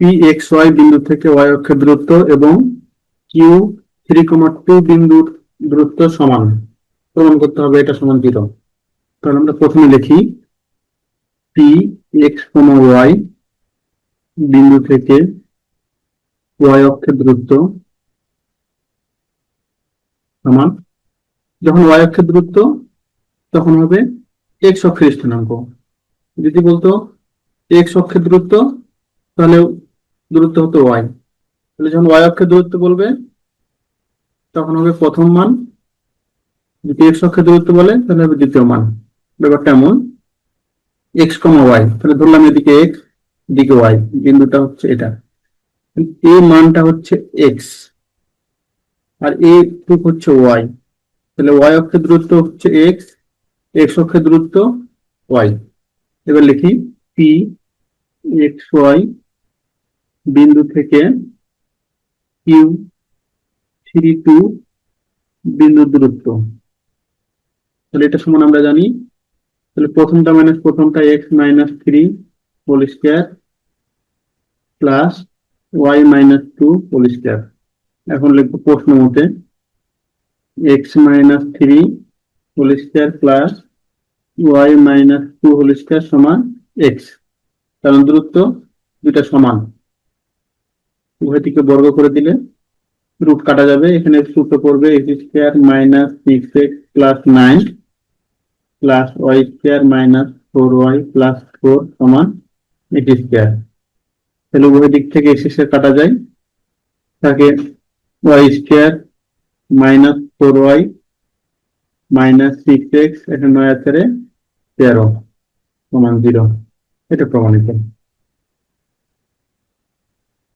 P x Y বিন্দু থেকে Y অক্ষের দূরত্ব এবং কিউ 3,2 বিন্দুর দূরত্ব সমান, প্রমাণ করতে হবে এটা সমান 0। তাহলে আমরা প্রথমে লিখি পি এক্স ওয়াই বিন্দু থেকে ওয়াই অক্ষের দূরত্ব সমান, যখন ওয়াই অক্ষের দূরত্ব তখন হবে এক্স অক্ষের স্থানাঙ্ক। যদি বলতো এক্স অক্ষের দূরত্ব তাহলে দূরত্ব হতো ওয়াই, তাহলে যখন ওয়াই অক্ষের দূরত্ব বলবে তখন হবে প্রথম মান, যদি এক্স অক্ষের দূরত্ব বলে তাহলে হবে দ্বিতীয় মান। ব্যাপারটা এমন, এক্স ওয়াই, তাহলে ধরলাম এদিকে এক্স এদিকে ওয়াই, বিন্দুটা হচ্ছে এটা, এই মানটা হচ্ছে এক্স আর এই টুক হচ্ছে ওয়াই, তাহলে ওয়াই অক্ষের দূরত্ব হচ্ছে এক্স, এক্স অক্ষের দূরত্ব ওয়াই। এবার লিখি পি এক্স ওয়াই বিন্দু থেকে কিউ 3,2 বিন্দুর দূরত্ব, তাহলে এটা সমান আমরা জানি, তাহলে প্রথমটা মাইনাস প্রথমটা X minus 3 whole square plus Y minus 2 whole square. এখন লিখবো প্রশ্ন মতে X minus 3 whole square plus Y minus 2 whole square সমান এক্স, কারণ দূরত্ব দুইটা সমান, উভয় দিকে বর্গ করে দিলে রুট কাটা যাবে, এখানে সূত্র পড়বে X square minus 6x plus 9 plus Y square minus 4y plus 4 সমান এক্স স্কয়ার। তাহলে উভয় দিক থেকে এক্স স্কয়ার কাটা যায়, থাকে Y square minus 4y minus 6x, এখানে 9 আর 13 সমান 0। এটা প্রমাণিত।